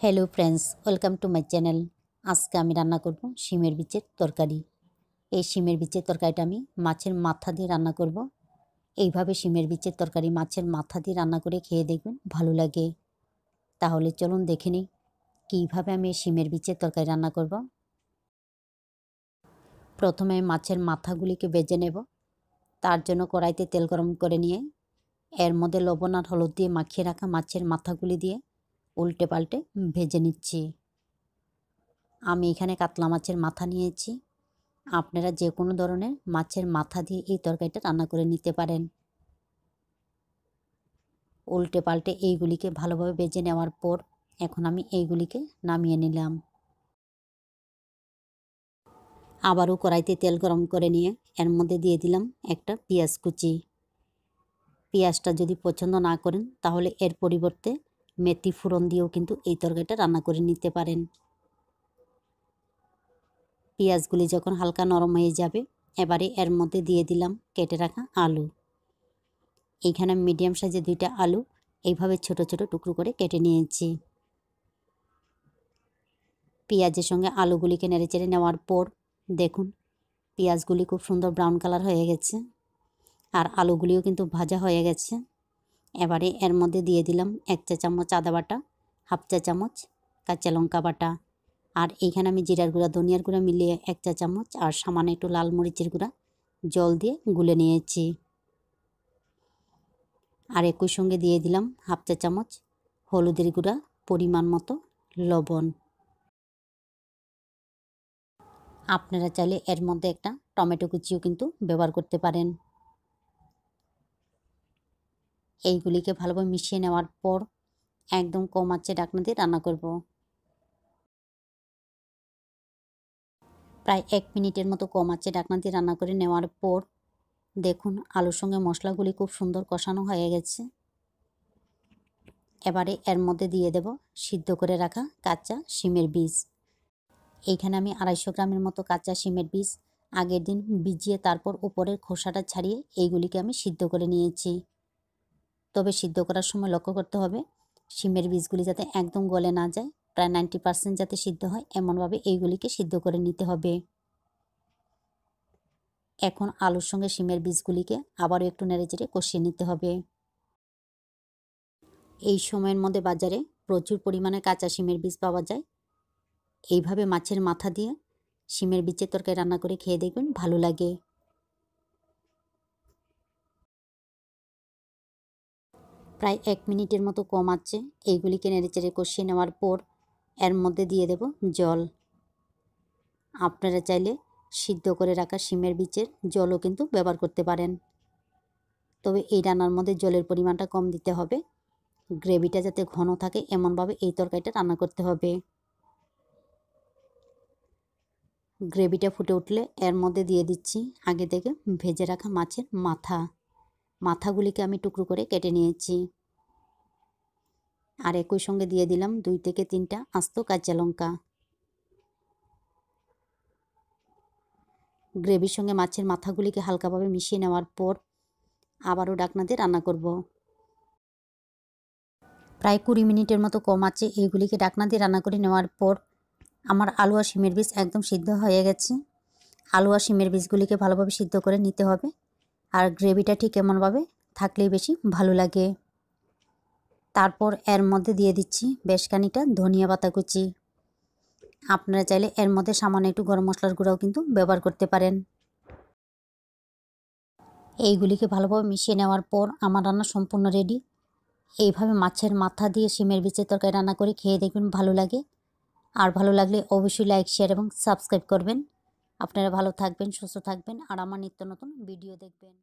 Hello friends welcome to my channel. आज के आमी रान्ना करब शिमेर बीचेर तरकारी। এই শিমের বিচের তরকারিটা আমি মাছের মাথা দিয়ে রান্না করব। এইভাবে শিমের বিচের তরকারি মাছের মাথা দিয়ে রান্না করে খেয়ে দেখবেন ভালো লাগে। তাহলে চলুন দেখে নিই কীভাবে আমি এই শিমের বিচের তরকারি রান্না করব। প্রথমে মাছের মাথাগুলিকে ভেজে নেব। তার জন্য কড়াইতে তেল গরম করে নিয়ে এর মধ্যে লবণ আর হলুদ দিয়ে মাখিয়ে রাখা মাছের মাথাগুলি দিয়ে উল্টে পাল্টে ভেজে নিচ্ছি। আমি এখানে কাতলা মাছের মাথা নিয়েছি। আপনারা যে কোনো ধরনের মাছের মাথা দিয়ে এই তরকারিটা রান্না করে নিতে পারেন। উল্টে পাল্টে এইগুলিকে ভালোভাবে ভেজে নেওয়ার পর এখন আমি এইগুলিকে নামিয়ে নিলাম। আবারও কড়াইতে তেল গরম করে নিয়ে এর মধ্যে দিয়ে দিলাম একটা পেঁয়াজ কুচি। পেঁয়াজটা যদি পছন্দ না করেন তাহলে এর পরিবর্তে মেথি ফোড়ন দিয়েও কিন্তু এই তরকারিটা রান্না করে নিতে পারেন। পেঁয়াজগুলি যখন হালকা নরম হয়ে যাবে এবারে এর মধ্যে দিয়ে দিলাম কেটে রাখা আলু। এইখানে মিডিয়াম সাইজের দুইটা আলু এইভাবে ছোট ছোট টুকরো করে কেটে নিয়েছি। পেঁয়াজের সঙ্গে আলুগুলিকে নেড়েচেড়ে নেওয়ার পর দেখুন পেঁয়াজগুলি খুব সুন্দর ব্রাউন কালার হয়ে গেছে আর আলুগুলিও কিন্তু ভাজা হয়ে গেছে। এবারে এর মধ্যে দিয়ে দিলাম 1 চা চামচ আদা বাটা, হাফ চা চামচ কাঁচা লঙ্কা বাটা, আর এইখানে আমি জিরার গুঁড়া ধনিয়ার গুঁড়া মিলিয়ে 1 চা চামচ আর সামান্য একটু লাল মরিচের গুঁড়া জল দিয়ে গুলে নিয়েছি। আর একই সঙ্গে দিয়ে দিলাম হাফ চা চামচ হলুদের গুঁড়া, পরিমাণ মতো লবণ। আপনারা চাইলে এর মধ্যে একটা টমেটো কুচিও কিন্তু ব্যবহার করতে পারেন। এইগুলিকে ভালোভাবে মিশিয়ে নেওয়ার পর একদম কম আঁচে ঢাকনা দিয়ে রান্না করব। প্রায় 1 মিনিটের মতো কম আঁচে ঢাকনা দিয়ে রান্না করে নেওয়ার পর দেখুন আলুর সঙ্গে মশলাগুলি খুব সুন্দর কষানো হয়ে গেছে। এবারে এর মধ্যে দিয়ে দেব সিদ্ধ করে রাখা কাঁচা শিমের বীজ। এইখানে আমি 250 গ্রামের মতো কাঁচা শিমের বীজ আগের দিন ভিজিয়ে তারপর উপরের খোসাটা ছাড়িয়ে এইগুলিকে আমি সিদ্ধ করে নিয়েছি। তবে সিদ্ধ করার সময় লক্ষ্য করতে হবে শিমের বীজগুলি যাতে একদম গলে না যায়, প্রায় 90% যাতে সিদ্ধ হয় এমনভাবে এইগুলিকে সিদ্ধ করে নিতে হবে। এখন আলুর সঙ্গে শিমের বীজগুলিকে আবারও একটু নেড়েচেড়ে কষিয়ে নিতে হবে। এই সময়ের মধ্যে বাজারে প্রচুর পরিমাণে কাঁচা শিমের বীজ পাওয়া যায়। এইভাবে মাছের মাথা দিয়ে শিমের বীজের তরকারি রান্না করে খেয়ে দেখবেন ভালো লাগে। প্রায় 1 মিনিটের মতো কম আঁচে এইগুলিকে নেড়েচেড়ে কষিয়ে নেওয়ার পর এর মধ্যে দিয়ে দেব জল। আপনারা চাইলে সিদ্ধ করে রাখা শিমের বীজের জলও কিন্তু ব্যবহার করতে পারেন। তবে এই রান্নার মধ্যে জলের পরিমাণটা কম দিতে হবে। গ্রেভিটা যাতে ঘন থাকে এমনভাবে এই তরকারিটা রান্না করতে হবে। গ্রেভিটা ফুটে উঠলে এর মধ্যে দিয়ে দিচ্ছি আগে থেকে ভেজে রাখা মাছের মাথাগুলিকে আমি টুকরো করে কেটে নিয়েছি। আর একই সঙ্গে দিয়ে দিলাম 2 থেকে 3টা আস্ত কাঁচা লঙ্কা। গ্রেভির সঙ্গে মাছের মাথাগুলিকে হালকাভাবে মিশিয়ে নেওয়ার পর আবারও ঢাকনা দিয়ে রান্না করব। প্রায় 20 মিনিটের মতো কম আঁচে এইগুলিকে ঢাকনা দিয়ে রান্না করে নেওয়ার পর আমার আলু আর শিমের বীজ একদম সিদ্ধ হয়ে গেছে। আলু আর শিমের বীজগুলিকে ভালোভাবে সিদ্ধ করে নিতে হবে আর গ্রেভিটা ঠিক এমনভাবে থাকলেই বেশি ভালো লাগে। তারপর এর মধ্যে দিয়ে দিচ্ছি বেশ খানিকটা ধনিয়া পাতা কুচি। আপনারা চাইলে এর মধ্যে সামান্য একটু গরম মশলার গুঁড়াও কিন্তু ব্যবহার করতে পারেন। এইগুলিকে ভালোভাবে মিশিয়ে নেওয়ার পর আমার রান্না সম্পূর্ণ রেডি। এইভাবে মাছের মাথা দিয়ে শিমের বীজের তরকারি রান্না করে খেয়ে দেখবেন ভালো লাগে। আর ভালো লাগলে অবশ্যই লাইক, শেয়ার এবং সাবস্ক্রাইব করবেন। আপনারা ভালো থাকবেন, সুস্থ থাকবেন আর আমার নিত্য নতুন ভিডিও দেখবেন।